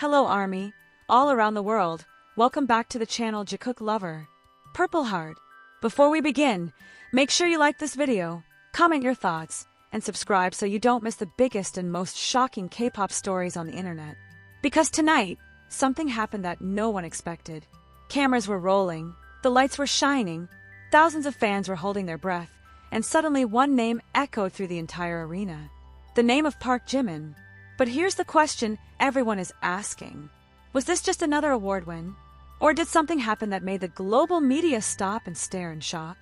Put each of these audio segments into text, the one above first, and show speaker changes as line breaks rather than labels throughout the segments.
Hello Army, all around the world, welcome back to the channel Jikook Lover. Purple Heart. Before we begin, make sure you like this video, comment your thoughts, and subscribe so you don't miss the biggest and most shocking K-pop stories on the internet. Because tonight, something happened that no one expected. Cameras were rolling, the lights were shining, thousands of fans were holding their breath, and suddenly one name echoed through the entire arena. The name of Park Jimin. But here's the question everyone is asking. Was this just another award win? Or did something happen that made the global media stop and stare in shock?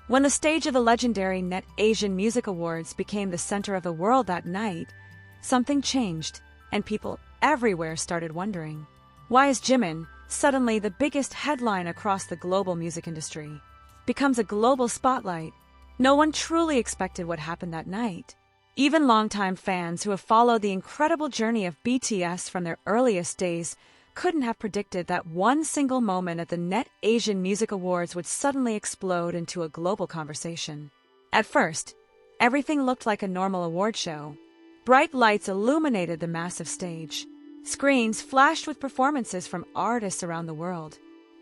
When the stage of the legendary Mnet Asian Music Awards became the center of the world that night, something changed, and people everywhere started wondering. Why is Jimin, suddenly the biggest headline across the global music industry, becomes a global spotlight? No one truly expected what happened that night. Even longtime fans who have followed the incredible journey of BTS from their earliest days couldn't have predicted that one single moment at the Mnet Asian Music Awards would suddenly explode into a global conversation. At first, everything looked like a normal award show. Bright lights illuminated the massive stage. Screens flashed with performances from artists around the world.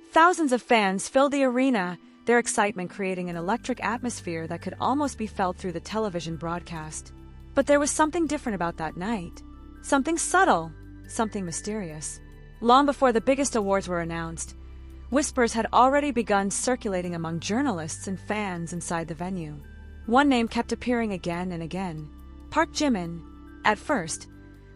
Thousands of fans filled the arena, their excitement creating an electric atmosphere that could almost be felt through the television broadcast. But there was something different about that night. Something subtle, something mysterious. Long before the biggest awards were announced, whispers had already begun circulating among journalists and fans inside the venue. One name kept appearing again and again: Park Jimin. At first,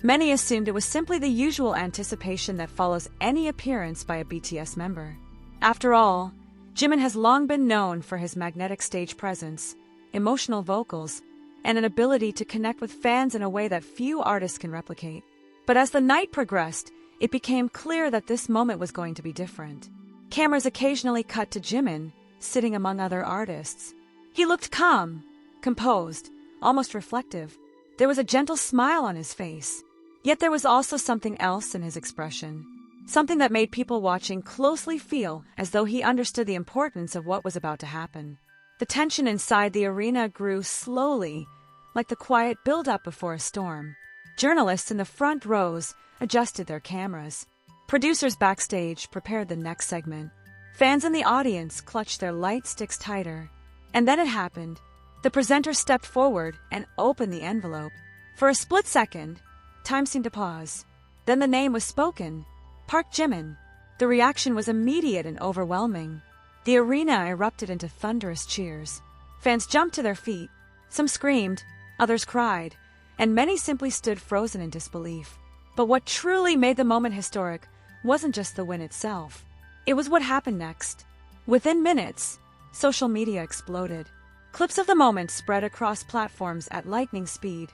many assumed it was simply the usual anticipation that follows any appearance by a BTS member. After all, Jimin has long been known for his magnetic stage presence, emotional vocals, and an ability to connect with fans in a way that few artists can replicate. But as the night progressed, it became clear that this moment was going to be different. Cameras occasionally cut to Jimin, sitting among other artists. He looked calm, composed, almost reflective. There was a gentle smile on his face. Yet there was also something else in his expression. Something that made people watching closely feel as though he understood the importance of what was about to happen. The tension inside the arena grew slowly, like the quiet build-up before a storm. Journalists in the front rows adjusted their cameras. Producers backstage prepared the next segment. Fans in the audience clutched their light sticks tighter. And then it happened. The presenter stepped forward and opened the envelope. For a split second, time seemed to pause. Then the name was spoken: Park Jimin. The reaction was immediate and overwhelming. The arena erupted into thunderous cheers. Fans jumped to their feet. Some screamed, others cried, and many simply stood frozen in disbelief. But what truly made the moment historic wasn't just the win itself. It was what happened next. Within minutes, social media exploded. Clips of the moment spread across platforms at lightning speed.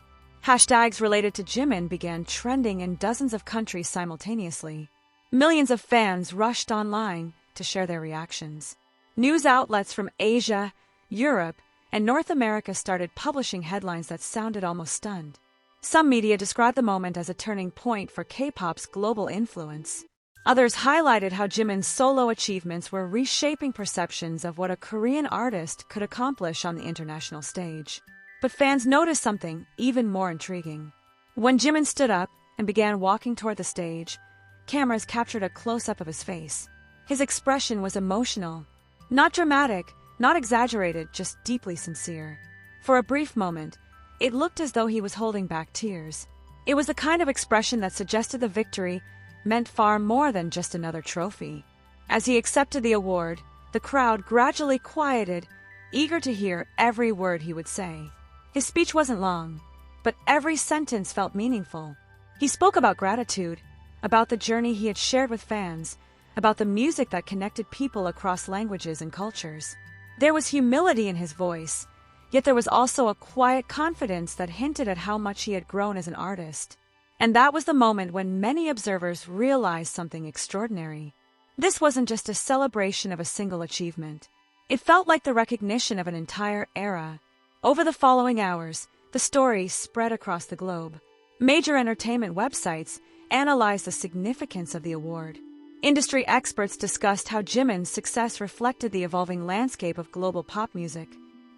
Hashtags related to Jimin began trending in dozens of countries simultaneously. Millions of fans rushed online to share their reactions. News outlets from Asia, Europe, and North America started publishing headlines that sounded almost stunned. Some media described the moment as a turning point for K-pop's global influence. Others highlighted how Jimin's solo achievements were reshaping perceptions of what a Korean artist could accomplish on the international stage. But fans noticed something even more intriguing. When Jimin stood up and began walking toward the stage, cameras captured a close-up of his face. His expression was emotional. Not dramatic, not exaggerated, just deeply sincere. For a brief moment, it looked as though he was holding back tears. It was the kind of expression that suggested the victory meant far more than just another trophy. As he accepted the award, the crowd gradually quieted, eager to hear every word he would say. His speech wasn't long, but every sentence felt meaningful. He spoke about gratitude, about the journey he had shared with fans, about the music that connected people across languages and cultures. There was humility in his voice, yet there was also a quiet confidence that hinted at how much he had grown as an artist. And that was the moment when many observers realized something extraordinary. This wasn't just a celebration of a single achievement. It felt like the recognition of an entire era. Over the following hours, the story spread across the globe. Major entertainment websites analyzed the significance of the award. Industry experts discussed how Jimin's success reflected the evolving landscape of global pop music.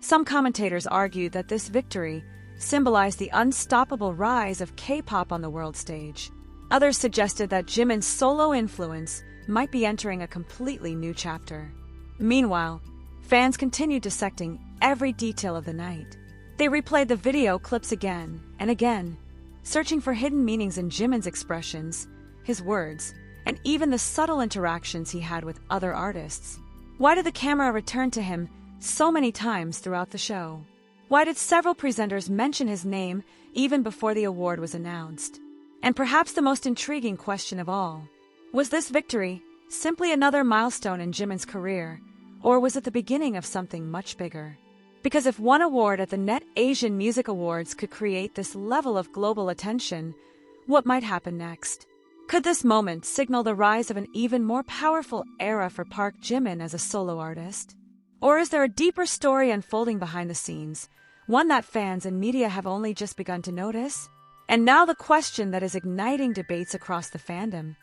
Some commentators argued that this victory symbolized the unstoppable rise of K-pop on the world stage. Others suggested that Jimin's solo influence might be entering a completely new chapter. Meanwhile, fans continued dissecting every detail of the night. They replayed the video clips again and again, searching for hidden meanings in Jimin's expressions, his words, and even the subtle interactions he had with other artists. Why did the camera return to him so many times throughout the show? Why did several presenters mention his name even before the award was announced? And perhaps the most intriguing question of all, was this victory simply another milestone in Jimin's career, or was it the beginning of something much bigger? Because if one award at the Mnet Asian Music Awards could create this level of global attention, what might happen next? Could this moment signal the rise of an even more powerful era for Park Jimin as a solo artist? Or is there a deeper story unfolding behind the scenes, one that fans and media have only just begun to notice? And now the question that is igniting debates across the fandom.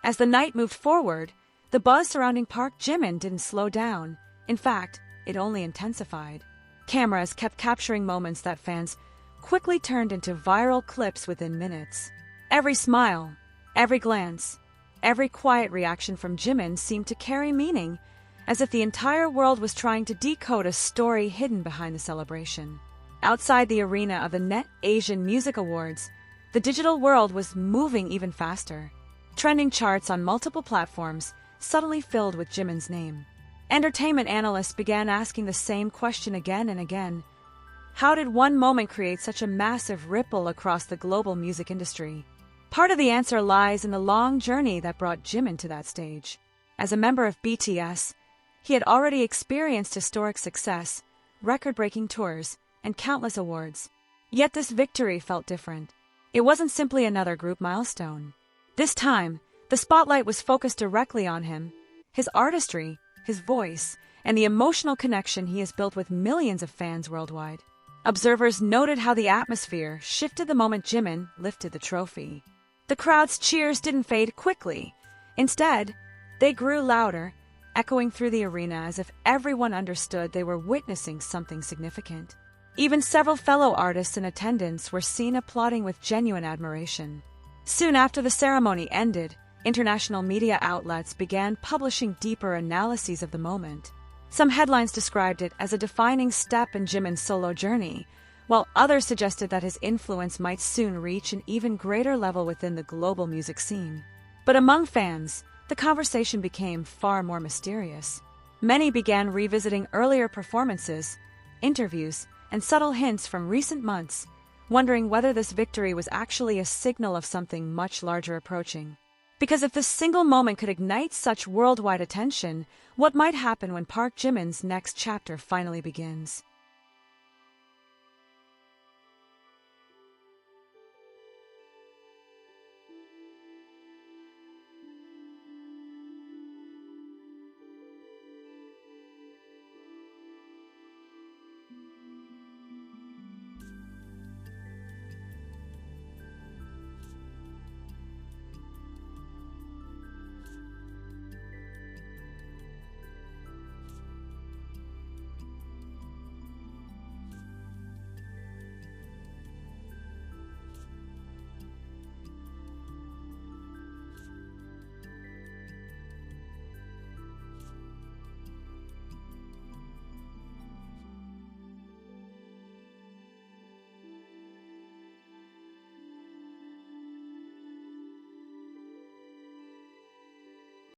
As the night moved forward, the buzz surrounding Park Jimin didn't slow down. In fact, it only intensified. Cameras kept capturing moments that fans quickly turned into viral clips within minutes. Every smile, every glance, every quiet reaction from Jimin seemed to carry meaning, as if the entire world was trying to decode a story hidden behind the celebration. Outside the arena of the Mnet Asian Music Awards, the digital world was moving even faster. Trending charts on multiple platforms suddenly filled with Jimin's name. Entertainment analysts began asking the same question again and again. How did one moment create such a massive ripple across the global music industry? Part of the answer lies in the long journey that brought Jimin to that stage. As a member of BTS, he had already experienced historic success, record-breaking tours, and countless awards. Yet this victory felt different. It wasn't simply another group milestone. This time, the spotlight was focused directly on him, his artistry, his voice, and the emotional connection he has built with millions of fans worldwide. Observers noted how the atmosphere shifted the moment Jimin lifted the trophy. The crowd's cheers didn't fade quickly. Instead, they grew louder, echoing through the arena as if everyone understood they were witnessing something significant. Even several fellow artists in attendance were seen applauding with genuine admiration. Soon after the ceremony ended, international media outlets began publishing deeper analyses of the moment. Some headlines described it as a defining step in Jimin's solo journey, while others suggested that his influence might soon reach an even greater level within the global music scene. But among fans, the conversation became far more mysterious. Many began revisiting earlier performances, interviews, and subtle hints from recent months, wondering whether this victory was actually a signal of something much larger approaching. Because if this single moment could ignite such worldwide attention, what might happen when Park Jimin's next chapter finally begins?